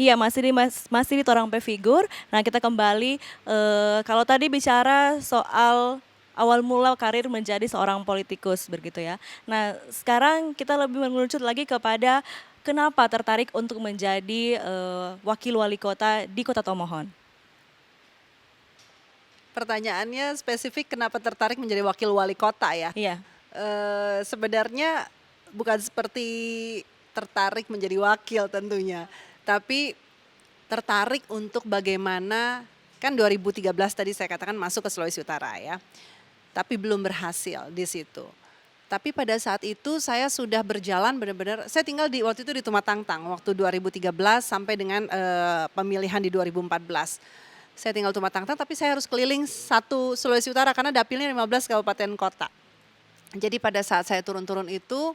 Iya, masih di Torang Pe Figur. Nah, kita kembali, kalau tadi bicara soal awal mula karir menjadi seorang politikus begitu ya. Nah, sekarang kita lebih mengerucut lagi kepada kenapa tertarik untuk menjadi, wakil wali kota di Kota Tomohon? Pertanyaannya spesifik kenapa tertarik menjadi wakil wali kota ya? Iya. Sebenarnya bukan seperti tertarik menjadi wakil tentunya, tapi tertarik untuk bagaimana, kan 2013 tadi saya katakan masuk ke Sulawesi Utara ya, tapi belum berhasil di situ. Tapi pada saat itu saya sudah berjalan benar-benar, saya tinggal di waktu itu di Tumatangtang waktu 2013 sampai dengan pemilihan di 2014. Saya tinggal Tumatangtang tapi saya harus keliling satu Sulawesi Utara karena dapilnya 15 kabupaten kota. Jadi pada saat saya turun-turun itu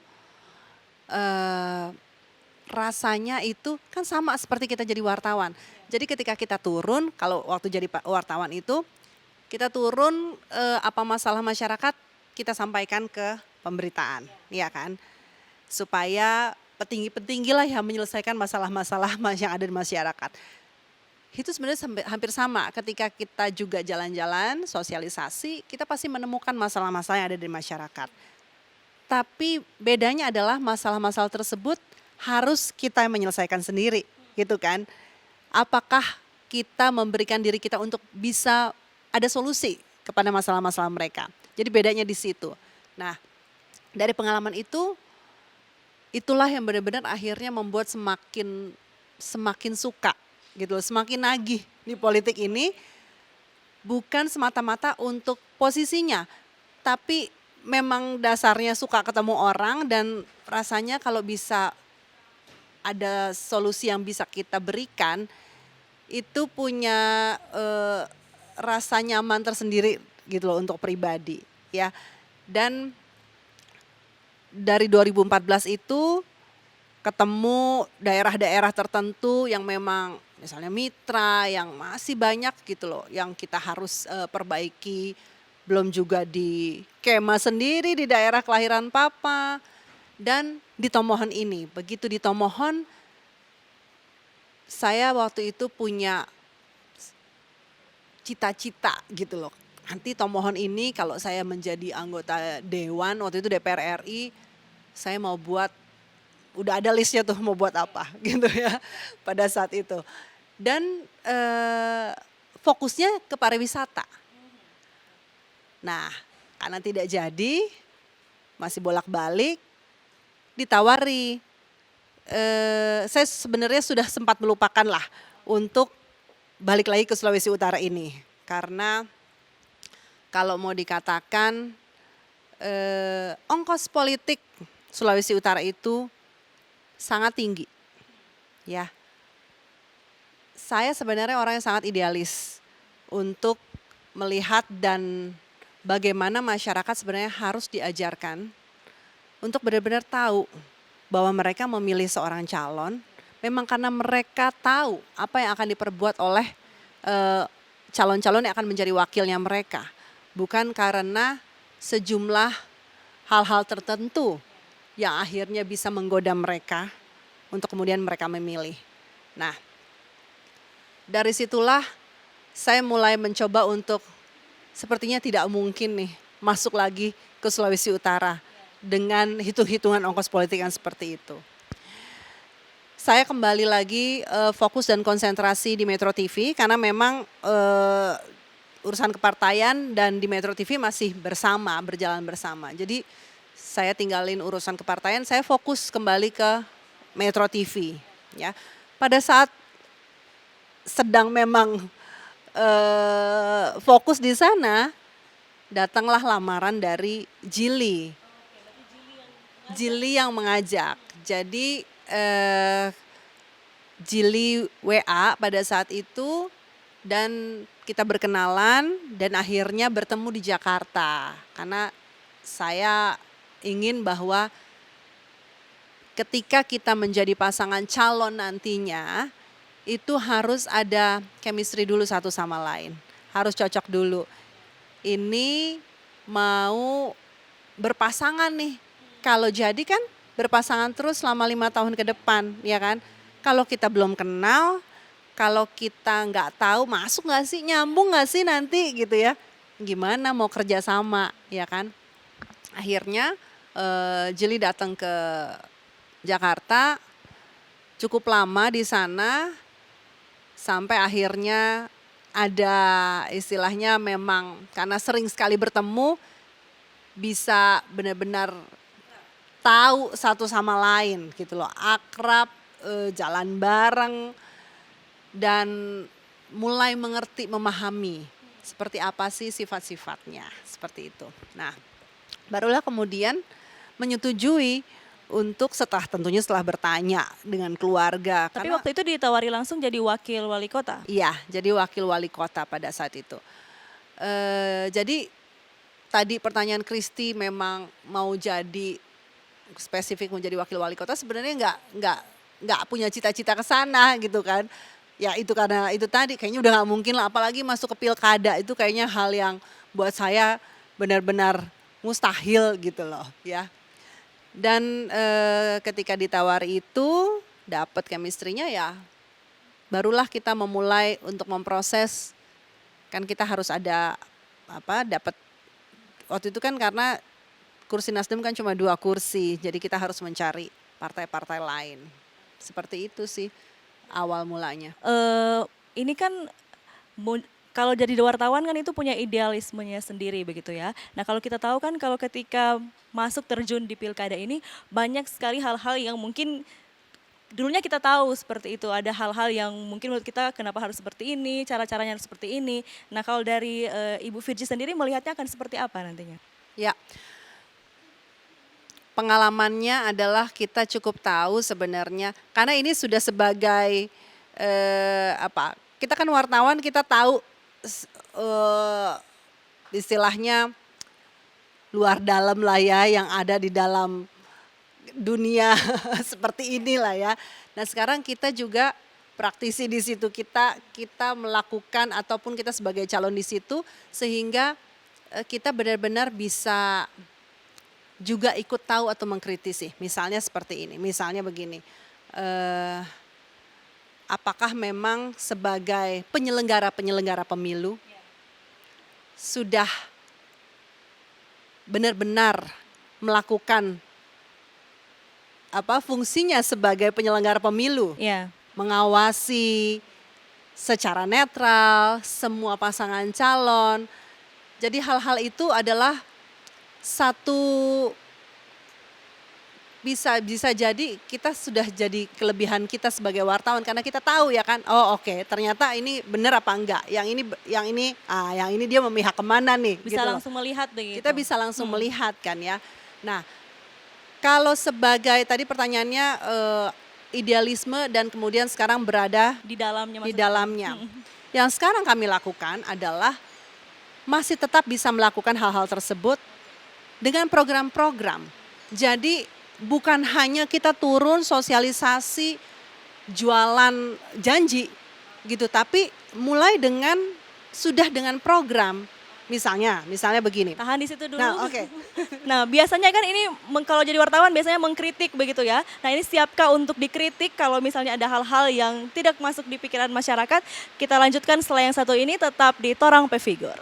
rasanya itu kan sama seperti kita jadi wartawan. Jadi ketika kita turun, kalau waktu jadi wartawan itu, kita turun apa masalah masyarakat kita sampaikan ke pemberitaan, ya kan? Supaya petinggi-petinggi lah yang menyelesaikan masalah-masalah yang ada di masyarakat. Itu sebenarnya hampir sama ketika kita juga jalan-jalan, sosialisasi, kita pasti menemukan masalah-masalah yang ada di masyarakat. Tapi bedanya adalah masalah-masalah tersebut harus kita yang menyelesaikan sendiri, gitu kan. Apakah kita memberikan diri kita untuk bisa ada solusi kepada masalah-masalah mereka. Jadi bedanya di situ. Nah, dari pengalaman itu, itulah yang benar-benar akhirnya membuat semakin suka gitu loh, semakin nagih di politik ini, bukan semata-mata untuk posisinya, tapi memang dasarnya suka ketemu orang dan rasanya kalau bisa ada solusi yang bisa kita berikan, itu punya rasa nyaman tersendiri gitu loh untuk pribadi ya. Dan dari 2014 itu ketemu daerah-daerah tertentu yang memang misalnya mitra yang masih banyak gitu loh yang kita harus perbaiki, belum juga di Kema sendiri di daerah kelahiran papa dan di Tomohon ini. Begitu di Tomohon saya waktu itu punya cita-cita gitu loh. Nanti Tomohon ini kalau saya menjadi anggota dewan waktu itu DPR RI, saya mau buat, udah ada listnya tuh mau buat apa gitu ya pada saat itu. Dan fokusnya ke pariwisata. Nah, karena tidak jadi, masih bolak-balik, ditawari. Saya sebenarnya sudah sempat melupakan lah untuk balik lagi ke Sulawesi Utara ini. Karena kalau mau dikatakan ongkos politik Sulawesi Utara itu sangat tinggi. Ya. Saya sebenarnya orang yang sangat idealis untuk melihat dan bagaimana masyarakat sebenarnya harus diajarkan untuk benar-benar tahu bahwa mereka memilih seorang calon memang karena mereka tahu apa yang akan diperbuat oleh calon-calon yang akan menjadi wakilnya mereka. Bukan karena sejumlah hal-hal tertentu yang akhirnya bisa menggoda mereka untuk kemudian mereka memilih. Nah, dari situlah saya mulai mencoba untuk sepertinya tidak mungkin nih masuk lagi ke Sulawesi Utara dengan hitung-hitungan ongkos politik yang seperti itu. Saya kembali lagi fokus dan konsentrasi di Metro TV karena memang urusan kepartaian dan di Metro TV masih berjalan bersama. Jadi saya tinggalin urusan kepartaian, saya fokus kembali ke Metro TV. Ya, pada saat sedang memang fokus di sana, datanglah lamaran dari Jili. Jili yang mengajak. Jadi Jili WA pada saat itu dan kita berkenalan dan akhirnya bertemu di Jakarta. Karena saya ingin bahwa ketika kita menjadi pasangan calon nantinya, itu harus ada chemistry dulu satu sama lain. Harus cocok dulu. Ini mau berpasangan nih. Kalau jadi kan berpasangan terus selama 5 tahun ke depan, ya kan. Kalau kita belum kenal, kalau kita nggak tahu masuk nggak sih, nyambung nggak sih nanti gitu ya. Gimana mau kerja sama ya kan. Akhirnya Jili datang ke Jakarta, cukup lama di sana sampai akhirnya ada istilahnya memang karena sering sekali bertemu bisa benar-benar tahu satu sama lain gitu loh, akrab, jalan bareng dan mulai mengerti, memahami seperti apa sih sifat-sifatnya, seperti itu. Nah, barulah kemudian menyetujui untuk tentunya setelah bertanya dengan keluarga. Tapi Karena waktu itu ditawari langsung jadi wakil wali kota? iya, jadi wakil wali kota pada saat itu. Jadi tadi pertanyaan Kristi memang mau jadi spesifik menjadi wakil wali kota, sebenarnya nggak punya cita-cita ke sana gitu kan. Ya itu karena itu tadi kayaknya udah nggak mungkin lah, apalagi masuk ke pilkada itu kayaknya hal yang buat saya benar-benar mustahil gitu loh ya. Dan ketika ditawari itu dapat chemistry-nya ya barulah kita memulai untuk memproses, kan kita harus ada dapat waktu itu kan karena kursi Nasdem kan cuma 2 kursi, jadi kita harus mencari partai-partai lain. Seperti itu sih awal mulanya. Ini kan kalau jadi wartawan kan itu punya idealismenya sendiri begitu ya. Nah kalau kita tahu kan kalau ketika masuk terjun di pilkada ini banyak sekali hal-hal yang mungkin dulunya kita tahu seperti itu. Ada hal-hal yang mungkin menurut kita kenapa harus seperti ini, cara-caranya harus seperti ini. Nah kalau dari Ibu Virgi sendiri melihatnya akan seperti apa nantinya? Ya, pengalamannya adalah kita cukup tahu sebenarnya karena ini sudah sebagai kita kan wartawan, kita tahu istilahnya luar dalam lah ya yang ada di dalam dunia seperti inilah ya. Nah sekarang kita juga praktisi di situ, kita melakukan ataupun kita sebagai calon di situ sehingga kita benar-benar bisa juga ikut tahu atau mengkritisi. Misalnya seperti ini, misalnya begini, apakah memang sebagai penyelenggara pemilu sudah benar-benar melakukan fungsinya sebagai penyelenggara pemilu, Ya. mengawasi secara netral semua pasangan calon. Jadi hal-hal itu adalah satu bisa jadi kita sudah jadi kelebihan kita sebagai wartawan karena kita tahu ya kan, oh oke, ternyata ini benar apa enggak, yang ini dia memihak kemana nih, Bisa gitu loh. langsung melihat begitu. Kita bisa langsung melihat kan ya. Nah kalau sebagai tadi pertanyaannya idealisme dan kemudian sekarang berada Di dalamnya di maksudnya. dalamnya. Yang sekarang kami lakukan adalah masih tetap bisa melakukan hal-hal tersebut dengan program-program. Jadi bukan hanya kita turun sosialisasi jualan janji gitu, tapi mulai sudah dengan program. Misalnya begini. Tahan di situ dulu. Nah, oke. Nah, biasanya kan ini kalau jadi wartawan biasanya mengkritik begitu ya. Nah, ini siapkah untuk dikritik kalau misalnya ada hal-hal yang tidak masuk di pikiran masyarakat? Kita lanjutkan setelah yang satu ini, tetap di Torang Pe Figur.